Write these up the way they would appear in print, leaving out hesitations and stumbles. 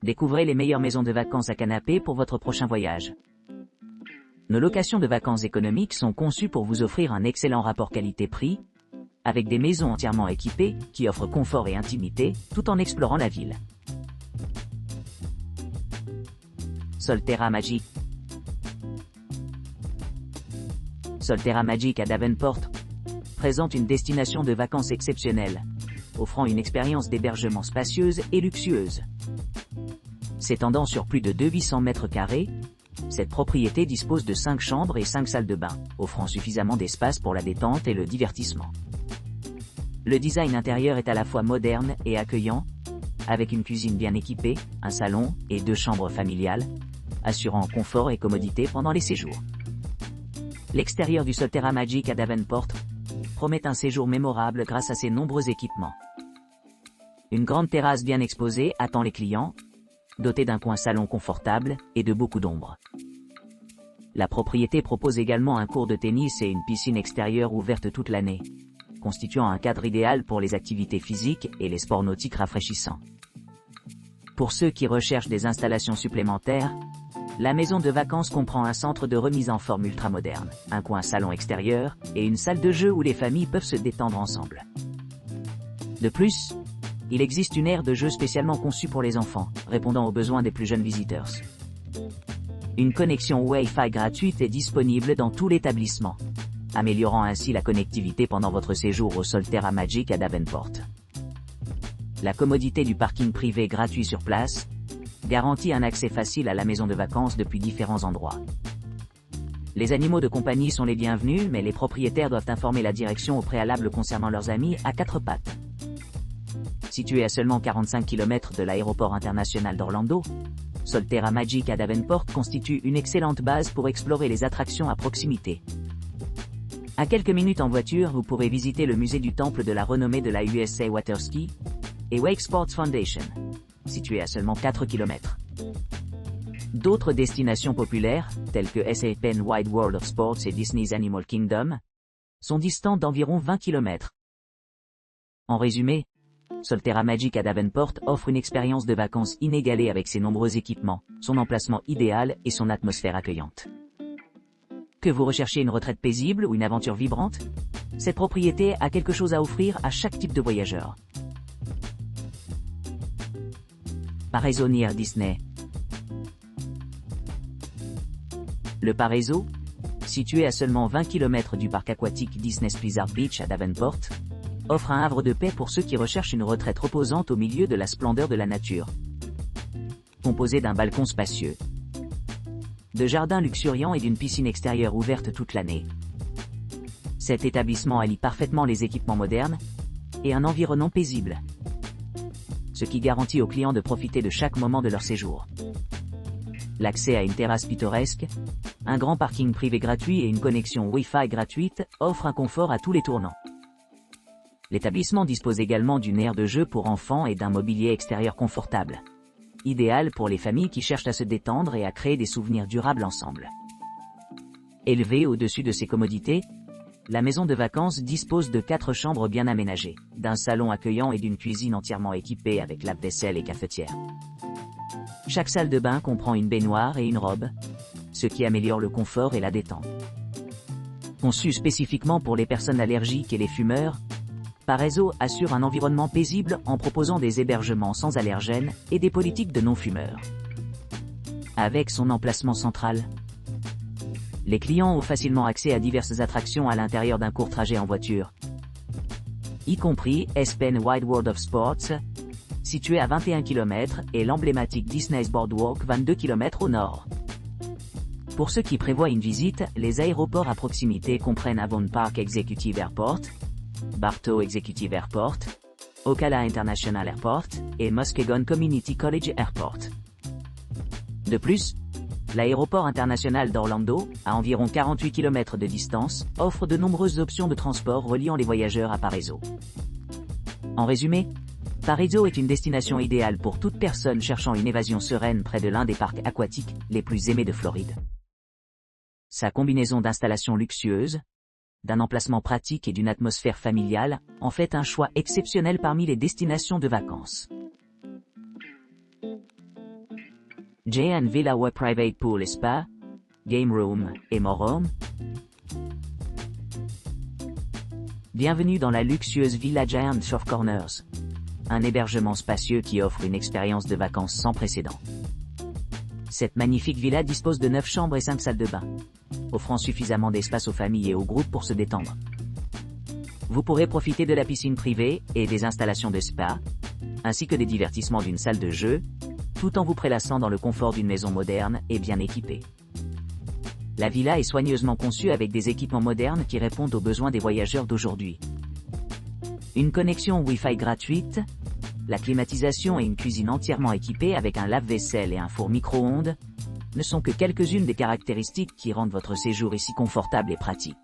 Découvrez les meilleures maisons de vacances à canapé pour votre prochain voyage. Nos locations de vacances économiques sont conçues pour vous offrir un excellent rapport qualité-prix, avec des maisons entièrement équipées qui offrent confort et intimité, tout en explorant la ville. Solterra Magic. Solterra Magic à Davenport présente une destination de vacances exceptionnelle, offrant une expérience d'hébergement spacieuse et luxueuse. S'étendant sur plus de 800 mètres carrés, cette propriété dispose de 5 chambres et 5 salles de bain, offrant suffisamment d'espace pour la détente et le divertissement. Le design intérieur est à la fois moderne et accueillant, avec une cuisine bien équipée, un salon et 2 chambres familiales, assurant confort et commodité pendant les séjours. L'extérieur du Solterra Magic à Davenport promet un séjour mémorable grâce à ses nombreux équipements. Une grande terrasse bien exposée attend les clients, dotée d'un coin salon confortable et de beaucoup d'ombre. La propriété propose également un court de tennis et une piscine extérieure ouverte toute l'année, constituant un cadre idéal pour les activités physiques et les sports nautiques rafraîchissants. Pour ceux qui recherchent des installations supplémentaires, la maison de vacances comprend un centre de remise en forme ultramoderne, un coin salon extérieur et une salle de jeu où les familles peuvent se détendre ensemble. De plus, il existe une aire de jeu spécialement conçue pour les enfants, répondant aux besoins des plus jeunes visiteurs. Une connexion Wi-Fi gratuite est disponible dans tout l'établissement, améliorant ainsi la connectivité pendant votre séjour au Solterra Magic à Davenport. La commodité du parking privé gratuit sur place garantit un accès facile à la maison de vacances depuis différents endroits. Les animaux de compagnie sont les bienvenus, mais les propriétaires doivent informer la direction au préalable concernant leurs amis à 4 pattes. Situé à seulement 45 km de l'aéroport international d'Orlando, Solterra Magic à Davenport constitue une excellente base pour explorer les attractions à proximité. À quelques minutes en voiture, vous pourrez visiter le musée du temple de la renommée de la USA Waterski et Wake Sports Foundation, situé à seulement 4 km. D'autres destinations populaires, telles que Aspen Wide World of Sports et Disney's Animal Kingdom, sont distantes d'environ 20 km. En résumé, Solterra Magic à Davenport offre une expérience de vacances inégalée avec ses nombreux équipements, son emplacement idéal et son atmosphère accueillante. Que vous recherchez une retraite paisible ou une aventure vibrante, cette propriété a quelque chose à offrir à chaque type de voyageur. Paraiso near Disney. Le Paraiso, situé à seulement 20 km du parc aquatique Disney's Blizzard Beach à Davenport, offre un havre de paix pour ceux qui recherchent une retraite reposante au milieu de la splendeur de la nature. Composé d'un balcon spacieux, de jardins luxuriants et d'une piscine extérieure ouverte toute l'année, cet établissement allie parfaitement les équipements modernes et un environnement paisible, ce qui garantit aux clients de profiter de chaque moment de leur séjour. L'accès à une terrasse pittoresque, un grand parking privé gratuit et une connexion Wi-Fi gratuite offrent un confort à tous les tournants. L'établissement dispose également d'une aire de jeu pour enfants et d'un mobilier extérieur confortable, idéal pour les familles qui cherchent à se détendre et à créer des souvenirs durables ensemble. Élevée au-dessus de ces commodités, la maison de vacances dispose de 4 chambres bien aménagées, d'un salon accueillant et d'une cuisine entièrement équipée avec lave-vaisselle et cafetière. Chaque salle de bain comprend une baignoire et une robe, ce qui améliore le confort et la détente. Conçu spécifiquement pour les personnes allergiques et les fumeurs, Paraiso assure un environnement paisible en proposant des hébergements sans allergènes et des politiques de non-fumeurs. Avec son emplacement central, les clients ont facilement accès à diverses attractions à l'intérieur d'un court trajet en voiture, y compris Aspen Wide World of Sports, situé à 21 km, et l'emblématique Disney's Boardwalk 22 km au nord. Pour ceux qui prévoient une visite, les aéroports à proximité comprennent Avon Park Executive Airport, Bartow Executive Airport, Ocala International Airport et Muskegon Community College Airport. De plus, l'aéroport international d'Orlando, à environ 48 km de distance, offre de nombreuses options de transport reliant les voyageurs à Paraiso. En résumé, Paraiso est une destination idéale pour toute personne cherchant une évasion sereine près de l'un des parcs aquatiques les plus aimés de Floride. Sa combinaison d'installations luxueuses, d'un emplacement pratique et d'une atmosphère familiale en fait un choix exceptionnel parmi les destinations de vacances. Giant Villa with Private Pool et Spa, Game Room et More Home. Bienvenue dans la luxueuse Villa Giant Four Corners. Un hébergement spacieux qui offre une expérience de vacances sans précédent. Cette magnifique villa dispose de 9 chambres et 5 salles de bain, offrant suffisamment d'espace aux familles et aux groupes pour se détendre. Vous pourrez profiter de la piscine privée et des installations de spa, ainsi que des divertissements d'une salle de jeu, tout en vous prélassant dans le confort d'une maison moderne et bien équipée. La villa est soigneusement conçue avec des équipements modernes qui répondent aux besoins des voyageurs d'aujourd'hui. Une connexion Wi-Fi gratuite, la climatisation et une cuisine entièrement équipée avec un lave-vaisselle et un four micro-ondes ne sont que quelques-unes des caractéristiques qui rendent votre séjour ici confortable et pratique.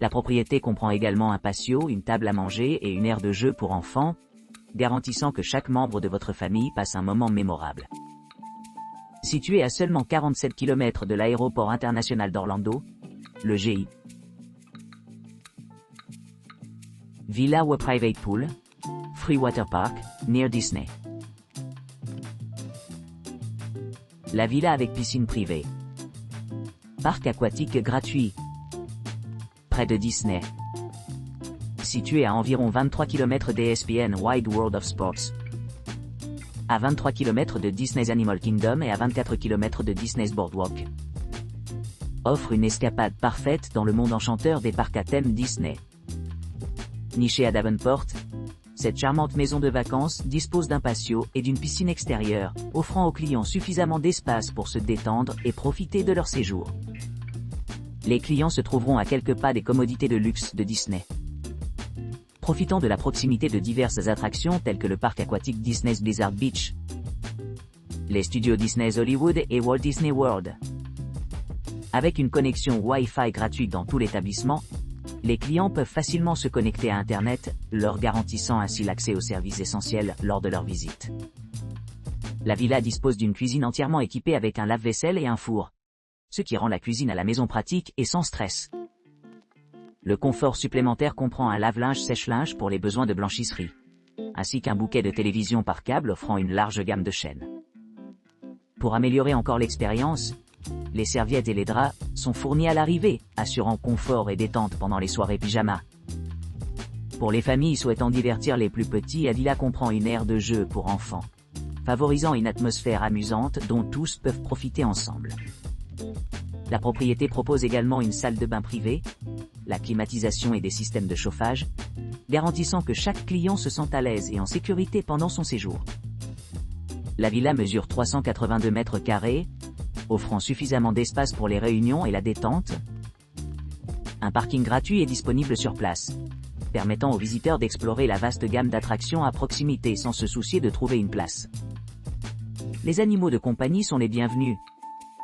La propriété comprend également un patio, une table à manger et une aire de jeu pour enfants, garantissant que chaque membre de votre famille passe un moment mémorable. Situé à seulement 47 km de l'aéroport international d'Orlando, le GI. Villa with Private Pool, Free Water Park, near Disney. La villa avec piscine privée. Parc aquatique gratuit. Près de Disney. Situé à environ 23 km d'ESPN Wide World of Sports. À 23 km de Disney's Animal Kingdom et à 24 km de Disney's Boardwalk. Offre une escapade parfaite dans le monde enchanteur des parcs à thème Disney. Nichée à Davenport, cette charmante maison de vacances dispose d'un patio et d'une piscine extérieure, offrant aux clients suffisamment d'espace pour se détendre et profiter de leur séjour. Les clients se trouveront à quelques pas des commodités de luxe de Disney. Profitant de la proximité de diverses attractions telles que le parc aquatique Disney's Blizzard Beach, les studios Disney's Hollywood et Walt Disney World. Avec une connexion Wi-Fi gratuite dans tout l'établissement, les clients peuvent facilement se connecter à Internet, leur garantissant ainsi l'accès aux services essentiels lors de leur visite. La villa dispose d'une cuisine entièrement équipée avec un lave-vaisselle et un four, ce qui rend la cuisine à la maison pratique et sans stress. Le confort supplémentaire comprend un lave-linge sèche-linge pour les besoins de blanchisserie, ainsi qu'un bouquet de télévision par câble offrant une large gamme de chaînes. Pour améliorer encore l'expérience, les serviettes et les draps sont fournis à l'arrivée, assurant confort et détente pendant les soirées pyjama. Pour les familles souhaitant divertir les plus petits, la villa comprend une aire de jeu pour enfants, favorisant une atmosphère amusante dont tous peuvent profiter ensemble. La propriété propose également une salle de bain privée, la climatisation et des systèmes de chauffage, garantissant que chaque client se sente à l'aise et en sécurité pendant son séjour. La villa mesure 382 mètres carrés, offrant suffisamment d'espace pour les réunions et la détente. Un parking gratuit est disponible sur place, permettant aux visiteurs d'explorer la vaste gamme d'attractions à proximité sans se soucier de trouver une place. Les animaux de compagnie sont les bienvenus,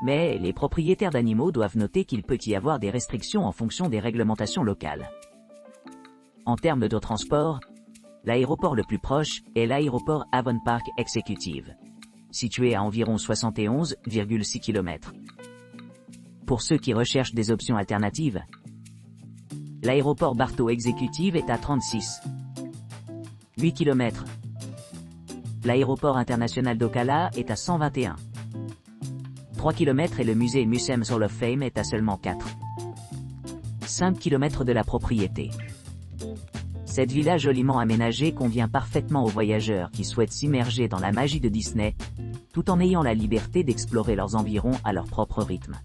mais les propriétaires d'animaux doivent noter qu'il peut y avoir des restrictions en fonction des réglementations locales. En termes de transport, l'aéroport le plus proche est l'aéroport Avon Park Executive, situé à environ 71,6 km. Pour ceux qui recherchent des options alternatives, l'aéroport Bartow Executive est à 36,8 km. L'aéroport international d'Ocala est à 121,3 km et le musée Museums Hall of Fame est à seulement 4,5 km de la propriété. Cette villa joliment aménagée convient parfaitement aux voyageurs qui souhaitent s'immerger dans la magie de Disney, tout en ayant la liberté d'explorer leurs environs à leur propre rythme.